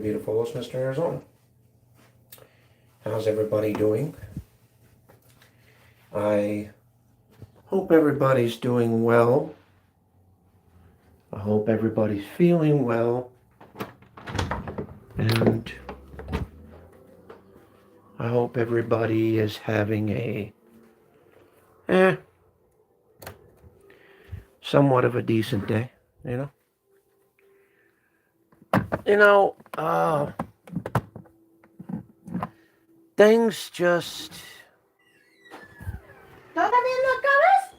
Beautiful Mr. Arizona. How's everybody doing? I hope everybody's doing well. I hope everybody's feeling well. And I hope everybody is having a somewhat of a decent day, you know? You know, things just ¿Todavía no acabas?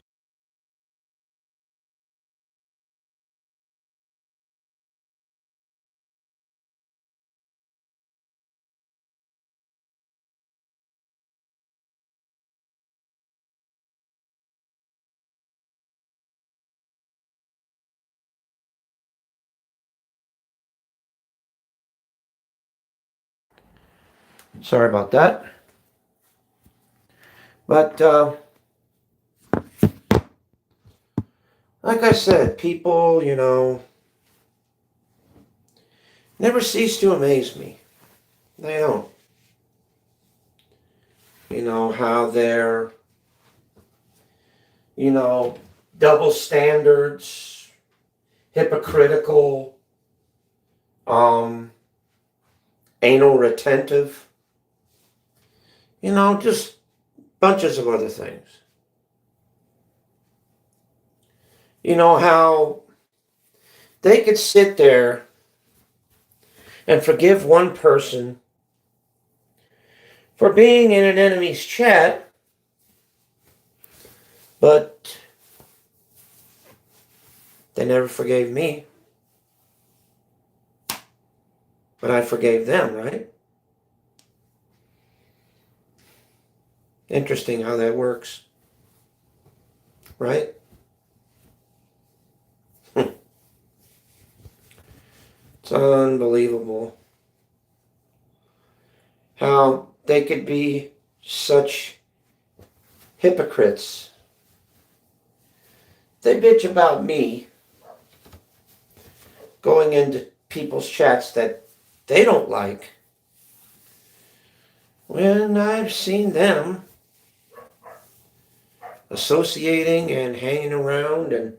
sorry about that. But like I said, people, never cease to amaze me. They don't. You know, how they're, you know, double standards, hypocritical, um, anal retentive, just bunches of other things. You know, how they could sit there and forgive one person for being in an enemy's chat, but they never forgave me. But I forgave them, right? Interesting how that works, right? It's unbelievable how they could be such hypocrites. They bitch about me going into people's chats that they don't like when I've seen them associating and hanging around and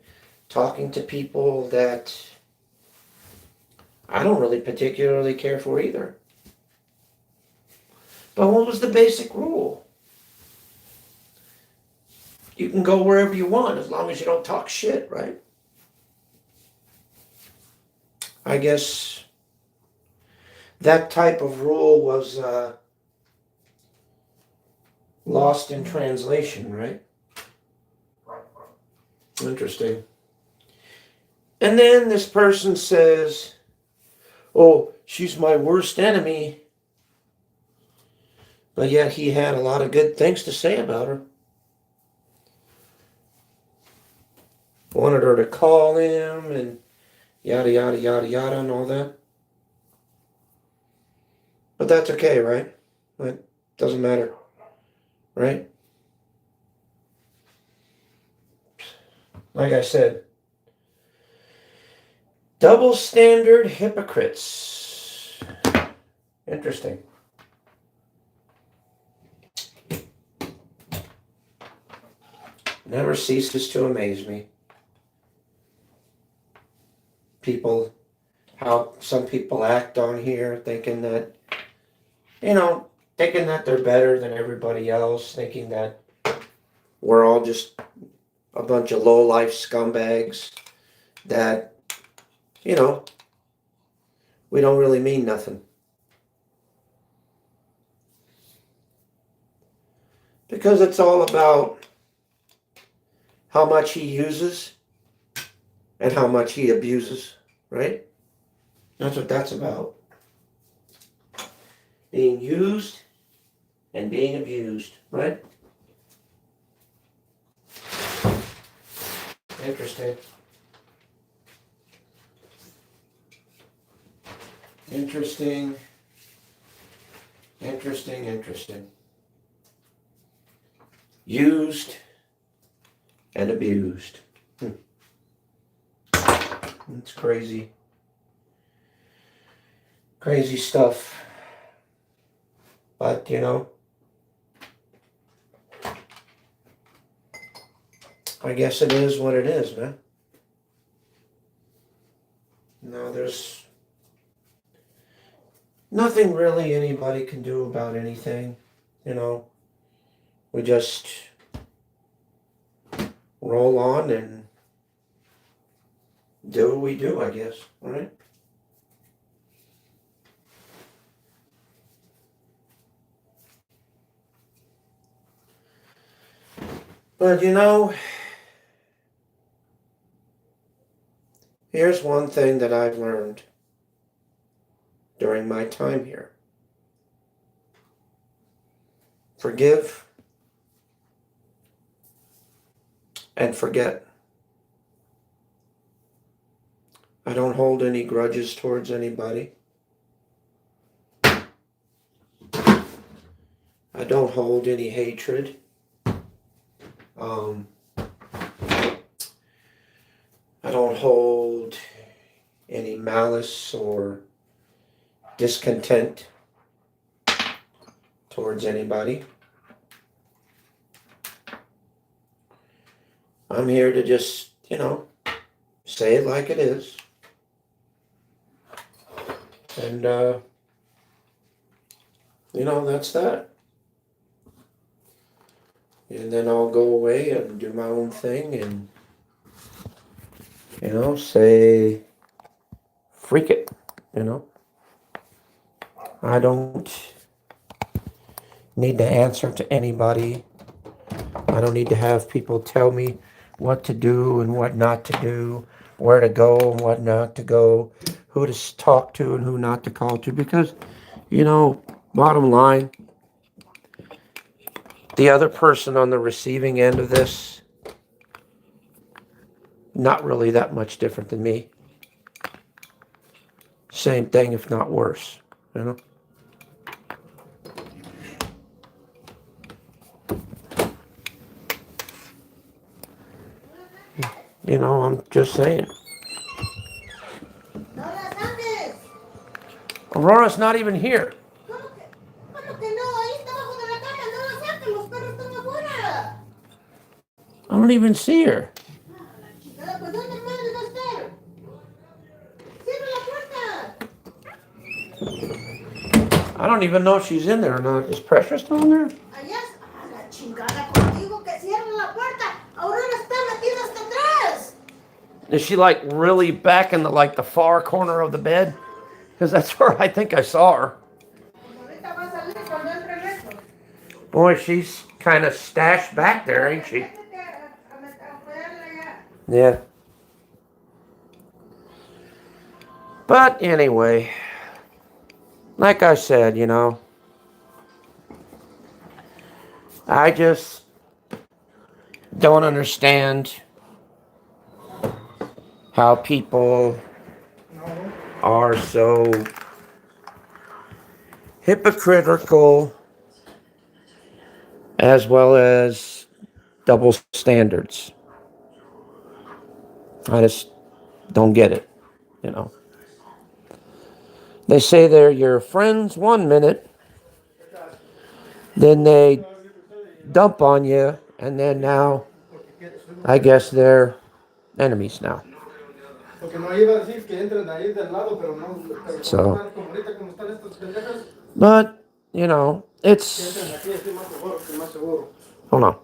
talking to people that I don't really particularly care for either. But what was the basic rule? You can go wherever you want as long as you don't talk shit, right? I guess that type of rule was lost in translation, right? Interesting. And then this person says, oh, she's my worst enemy. But yet he had a lot of good things to say about her. Wanted her to call him and yada, yada, yada, yada, and all that. But that's okay, right? It doesn't matter, right? Like I said, double standard hypocrites. Interesting. Never ceases to amaze me. People, how some people act on here, thinking that, thinking that they're better than everybody else, thinking that we're all just a bunch of low-life scumbags that, you know, we don't really mean nothing. Because it's all about how much he uses and how much he abuses, right? That's what that's about. Being used and being abused, right? Interesting. Interesting. Interesting, interesting. Used and abused. It's crazy. Crazy stuff. But, you know, I guess it is what it is, man. No, there's nothing really anybody can do about anything. You know, we just roll on and do what we do, I guess. All right. But you know, here's one thing that I've learned during my time here: forgive and forget. I don't hold any grudges towards anybody. I don't hold any hatred. Um, I don't hold any malice or discontent towards anybody. I'm here to just, say it like it is. And, that's that. And then I'll go away and do my own thing and, say, freak it, I don't need to answer to anybody. I don't need to have people tell me what to do and what not to do, where to go and what not to go, who to talk to and who not to call to, because, bottom line, the other person on the receiving end of this, not really that much different than me. Same thing, if not worse, you know? I'm just saying. Aurora's not even here. I don't even see her. I don't even know if she's in there or not. Is Precious still in there? Is she like really back in the far corner of the bed? Because that's where I think I saw her. Boy, she's kind of stashed back there, ain't she? Yeah. But anyway, like I said, I just don't understand how people are so hypocritical as well as double standards. I just don't get it, They say they're your friends 1 minute, then they dump on you, and then now I guess they're enemies now. So, but, it's... Hold on.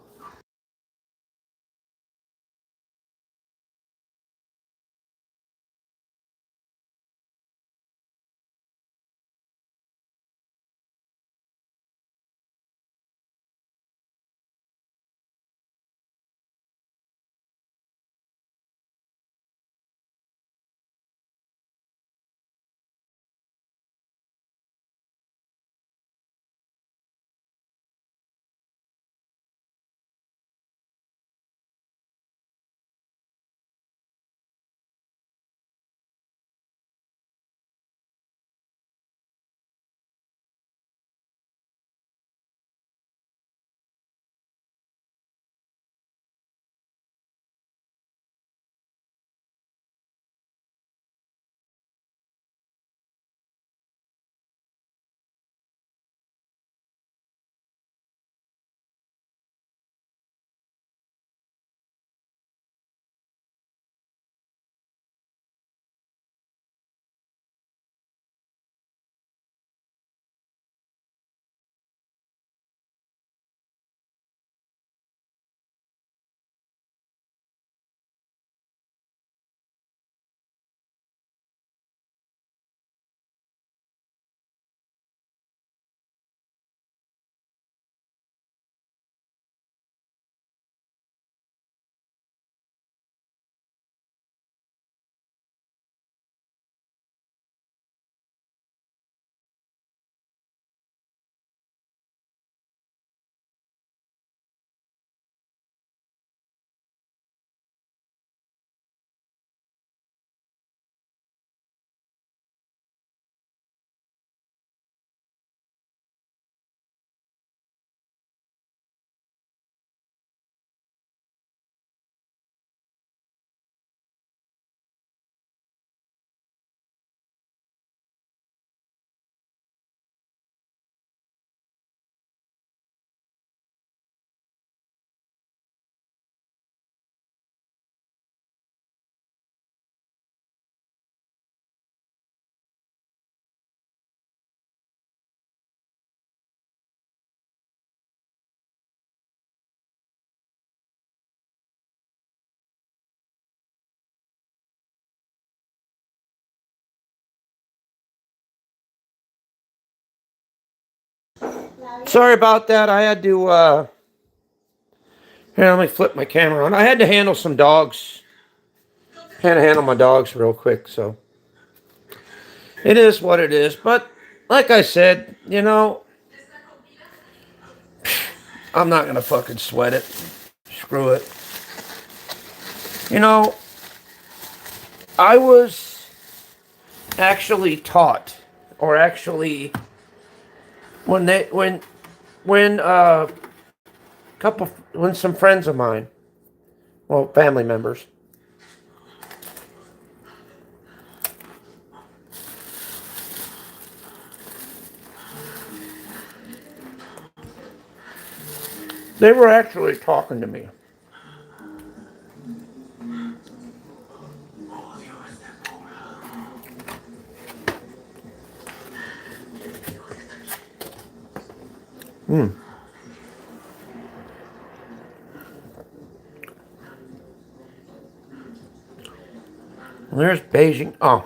Sorry about that. I had to, here, let me flip my camera on. I had to handle some dogs. Had to handle my dogs real quick, so. It is what it is. But, like I said, you know, I'm not going to fucking sweat it. Screw it. You know, I was actually taught, or actually, when some friends of mine, well, family members, they were actually talking to me. There's Beijing. Oh.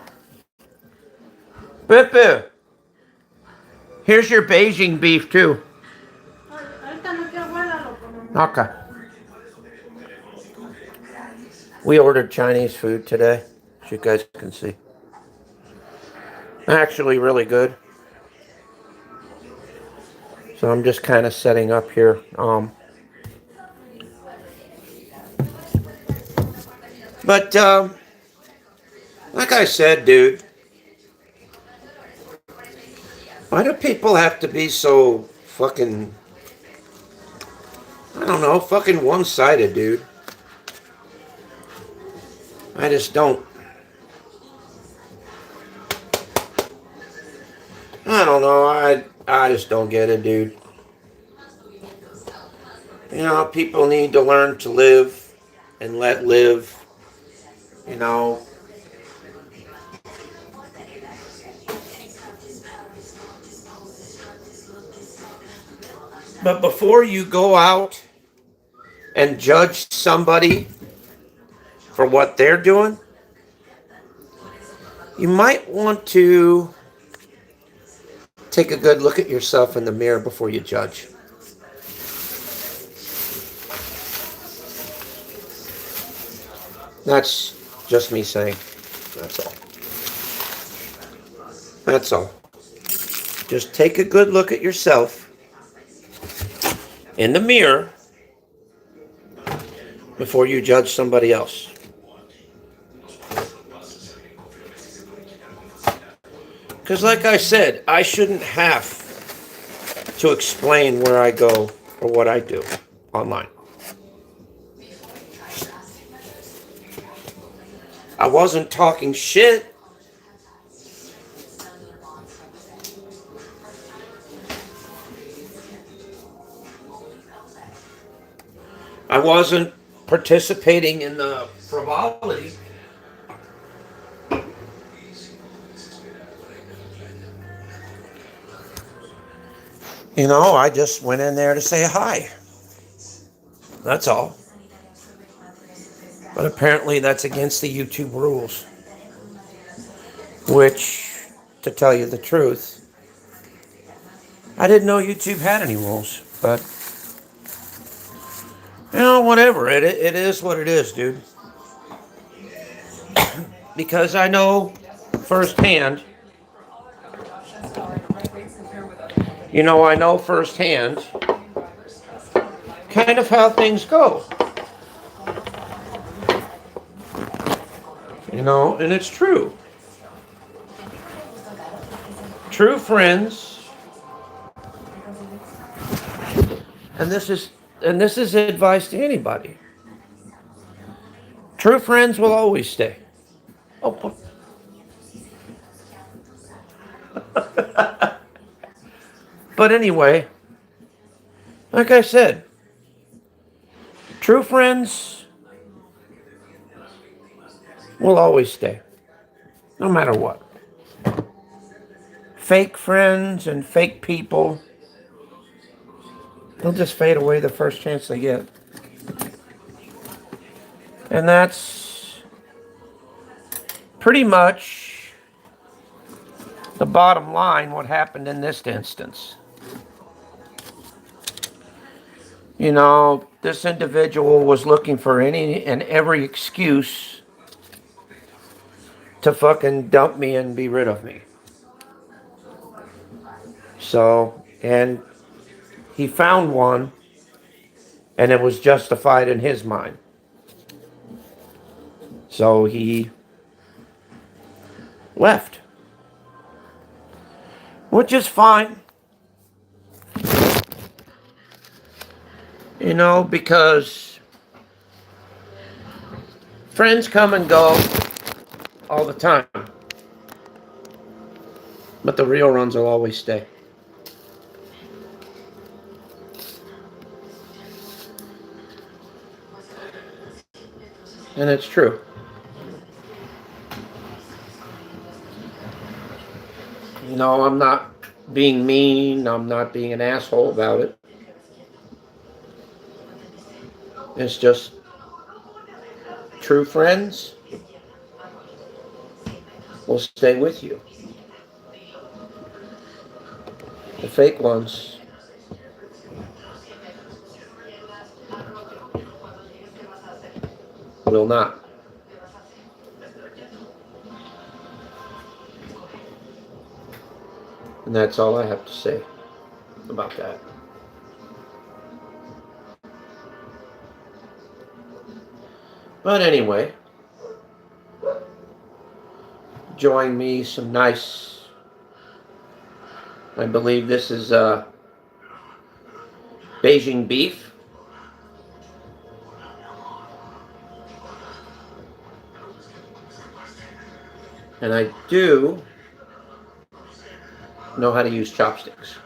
Pepe, here's your Beijing beef, too. Okay. We ordered Chinese food today, as you guys can see. Actually, really good. So I'm just kind of setting up here. But, like I said, dude, why do people have to be so fucking, I don't know, fucking one-sided, dude? I just don't. I don't know. I just don't get it, dude. You know, people need to learn to live and let live. You know. But before you go out and judge somebody for what they're doing, you might want to take a good look at yourself in the mirror before you judge. That's just me saying. That's all. That's all. Just take a good look at yourself in the mirror before you judge somebody else. Because like I said, I shouldn't have to explain where I go or what I do online. I wasn't talking shit. I wasn't participating in the frivolity. You know, I just went in there to say hi. That's all. But apparently that's against the YouTube rules. Which, to tell you the truth, I didn't know YouTube had any rules. But, you know, whatever. It is what it is, dude. Because I know firsthand, I know firsthand kind of how things go. And it's true. True friends, and this is advice to anybody. True friends will always stay. Oh. But anyway, like I said, true friends will always stay, no matter what. Fake friends and fake people, they'll just fade away the first chance they get. And that's pretty much the bottom line, what happened in this instance. This individual was looking for any and every excuse to fucking dump me and be rid of me. So, and he found one, and it was justified in his mind. So he left, which is fine, because friends come and go all the time, but the real ones will always stay. And it's true. I'm not being mean, I'm not being an asshole about it. It's just true friends will stay with you. The fake ones will not. And that's all I have to say about that. But anyway, enjoying me some nice, I believe this is Beijing beef. And I do know how to use chopsticks.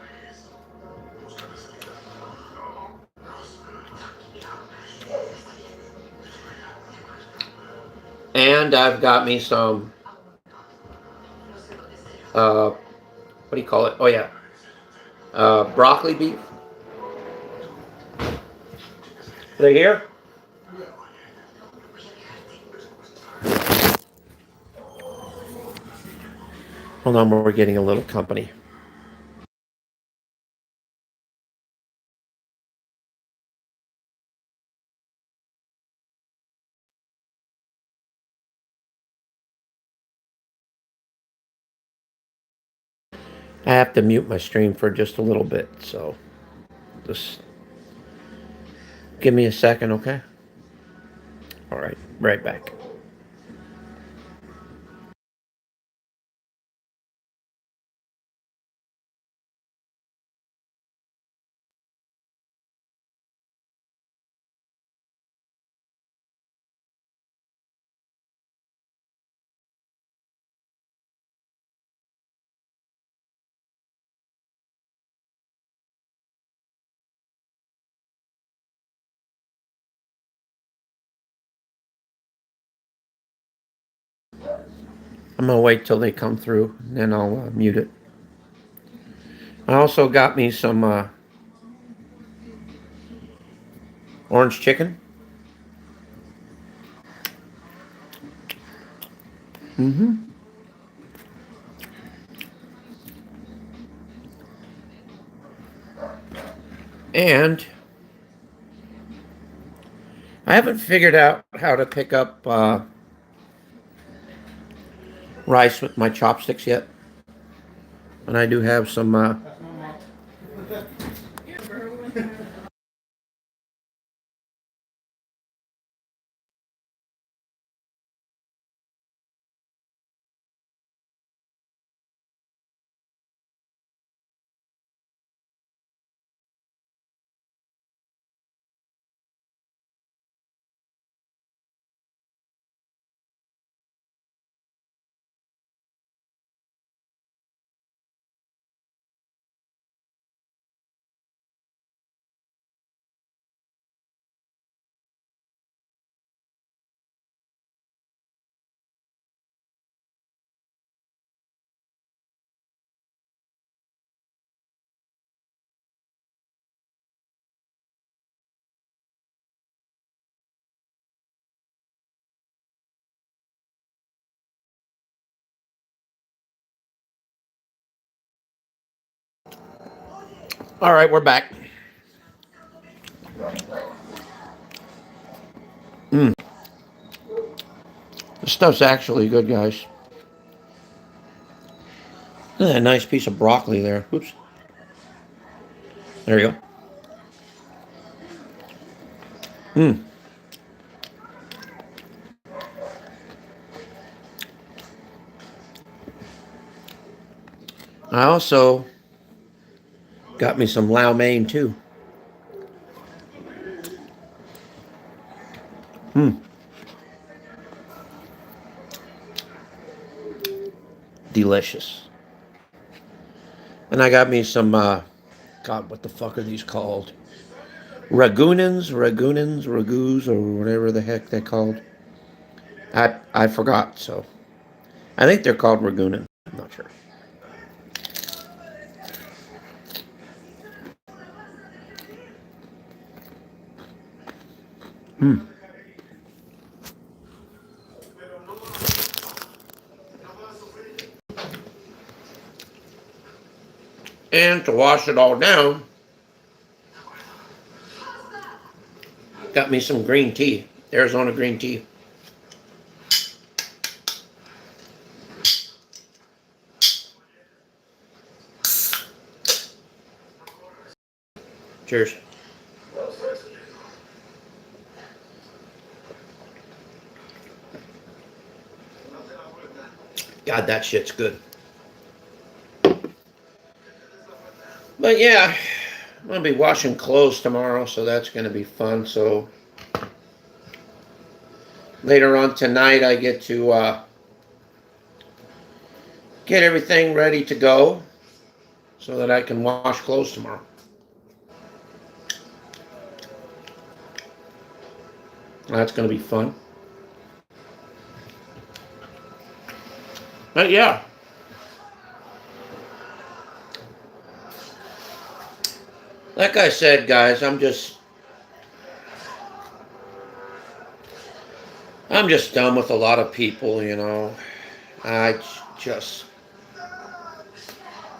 And I've got me some, what do you call it? Oh, yeah. Broccoli beef. Are they here? Hold on, we're getting a little company. I have to mute my stream for just a little bit, so just give me a second, okay? All right, right back. I'm gonna wait till they come through, and then I'll mute it. I also got me some orange chicken. Mm-hmm. And I haven't figured out how to pick up rice with my chopsticks yet. And I do have some. All right, we're back. Mm. This stuff's actually good, guys. Look at that nice piece of broccoli there. Oops. There you go. Mm. I also got me some Lau Mein too. Mm. Delicious. And I got me some, God, what the fuck are these called? Ragoos, or whatever the heck they're called. I forgot, so. I think they're called Ragunan. I'm not sure. Hmm. And to wash it all down, got me some green tea. Arizona green tea. Cheers. God, that shit's good. But yeah, I'm going to be washing clothes tomorrow, so that's going to be fun. So later on tonight, I get to get everything ready to go so that I can wash clothes tomorrow. That's going to be fun. But yeah. Like I said, guys, I'm just done with a lot of people, you know. I just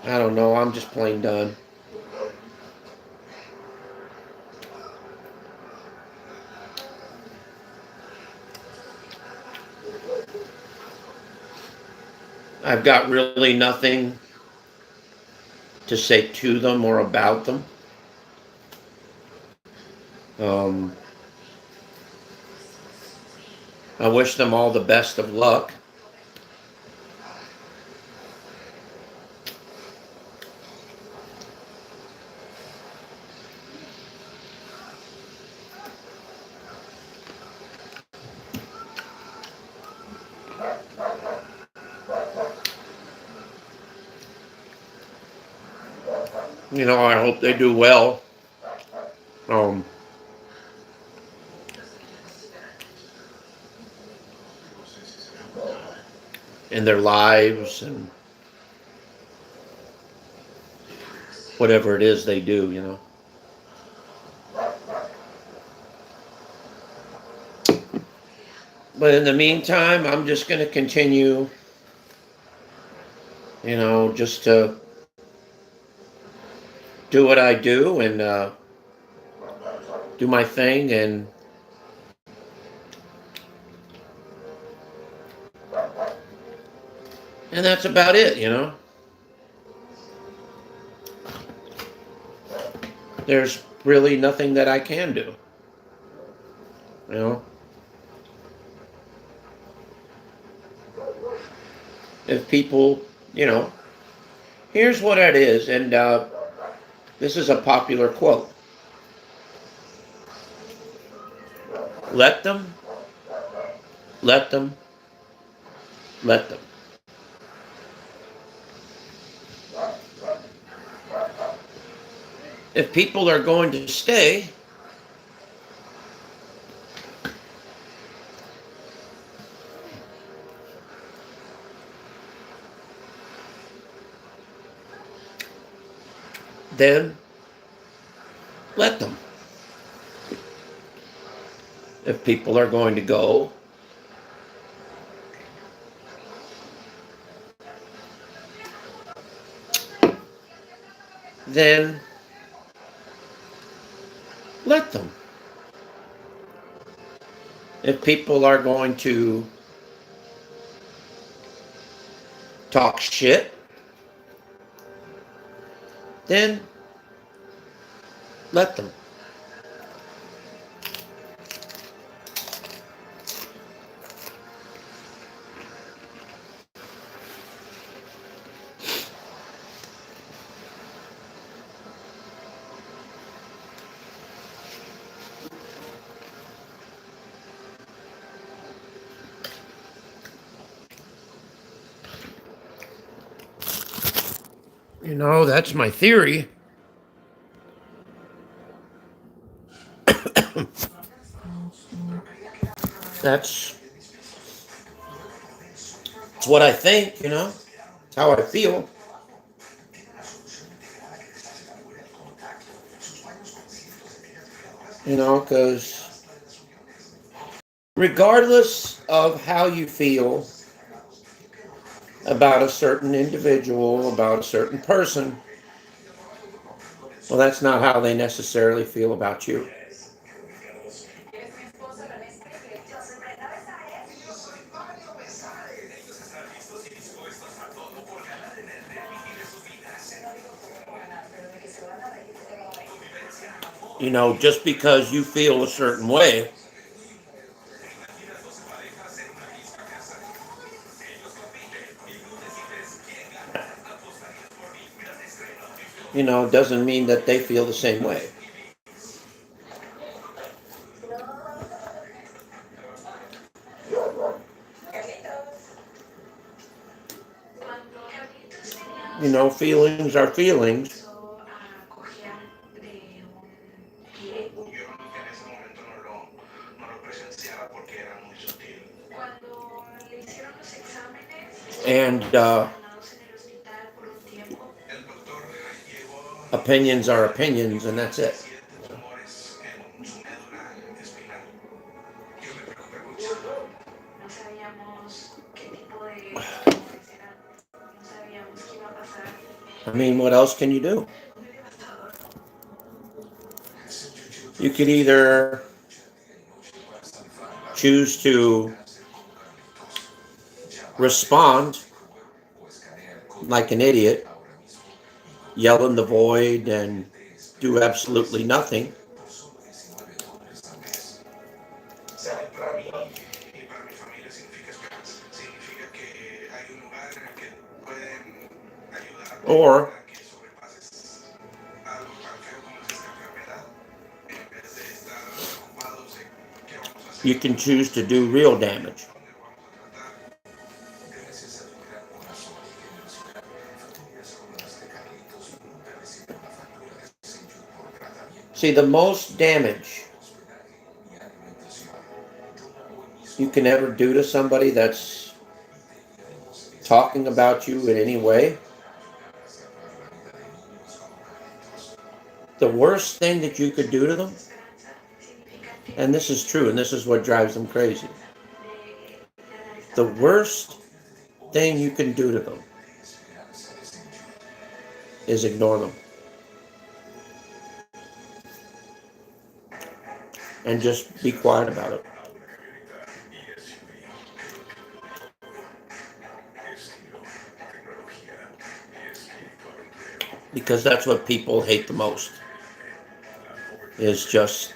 I don't know, I'm just plain done. I've got really nothing to say to them or about them. Um, I wish them all the best of luck. You know, I hope they do well. Um, in their lives and whatever it is they do, you know. But in the meantime, I'm just going to continue, you know, just to do what I do and do my thing, and that's about it, you know. There's really nothing that I can do, you know. If people, you know, here's what it is, and this is a popular quote: "Let them, let them, let them." If people are going to stay, then let them. If people are going to go, then let them. If people are going to talk shit, then let them. You know, that's my theory. That's what I think, you know. It's how I feel. You know, because regardless of how you feel about a certain individual, about a certain person, well, that's not how they necessarily feel about you. You know, just because you feel a certain way, you know, doesn't mean that they feel the same way. You know, feelings are feelings. And opinions are opinions, and that's it. I mean, what else can you do? You could either choose to respond like an idiot, yell in the void, and do absolutely nothing. Or you can choose to do real damage. See, the most damage you can ever do to somebody that's talking about you in any way, the worst thing that you could do to them, and this is true, and this is what drives them crazy, the worst thing you can do to them is ignore them. And just be quiet about it. Because that's what people hate the most, is just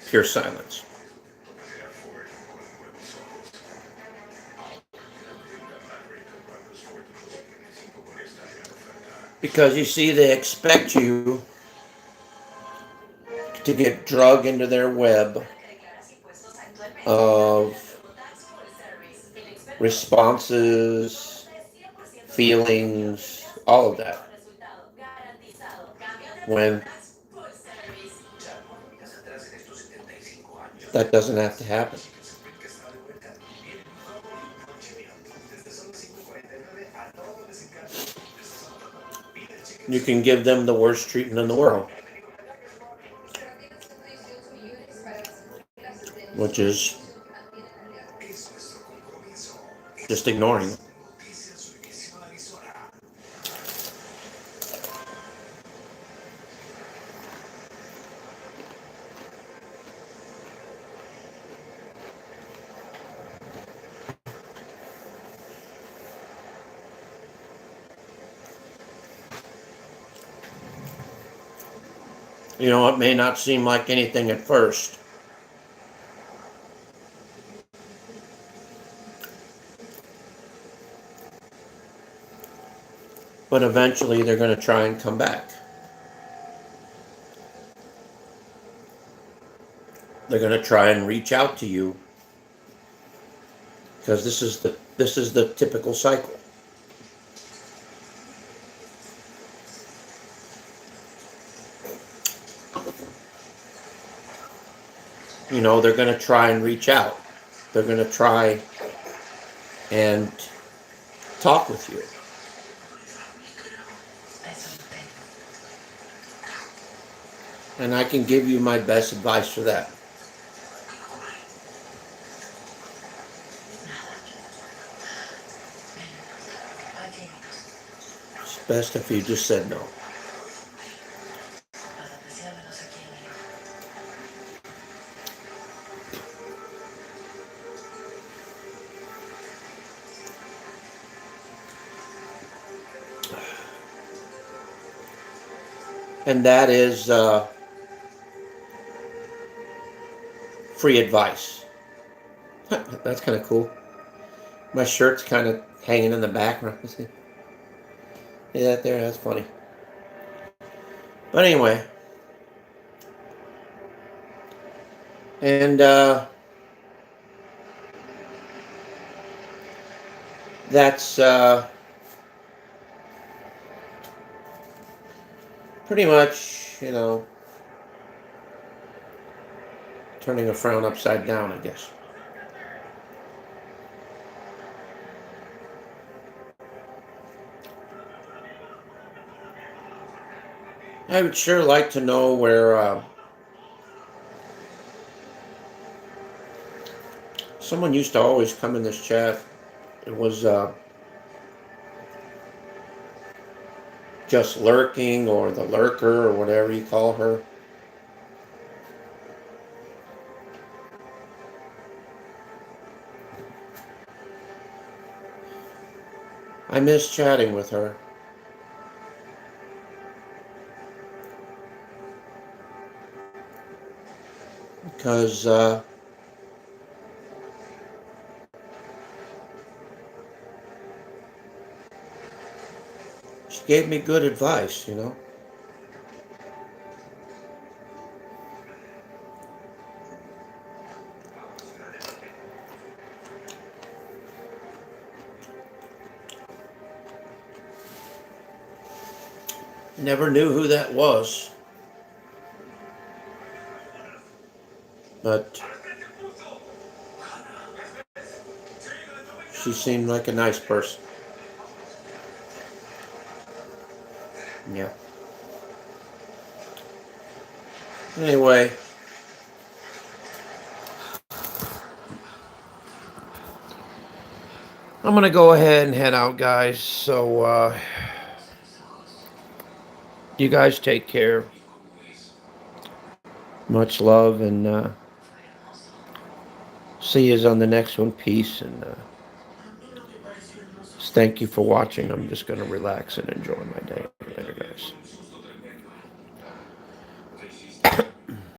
pure silence. Because you see, they expect you to get drug into their web of responses, feelings, all of that. When that doesn't have to happen. You can give them the worst treatment in the world, which is just ignoring them. You know, it may not seem like anything at first, but eventually they're going to try and come back. They're going to try and reach out to you because this is the typical cycle. You know, they're going to try and reach out. They're going to try and talk with you. And I can give you my best advice for that. It's best if you just said no. And that is free advice. That's kind of cool. My shirt's kind of hanging in the background. See that there? That's funny. But anyway. And that's pretty much, you know, turning a frown upside down, I guess. I would sure like to know where someone used to always come in this chat. It was just lurking, or the lurker, or whatever you call her. I miss chatting with her. Because she gave me good advice, you know. Never knew who that was. But she seemed like a nice person. Yeah. Anyway. I'm going to go ahead and head out, guys. So, you guys take care. Much love, and see you on the next one. Peace, and thank you for watching. I'm just going to relax and enjoy my day.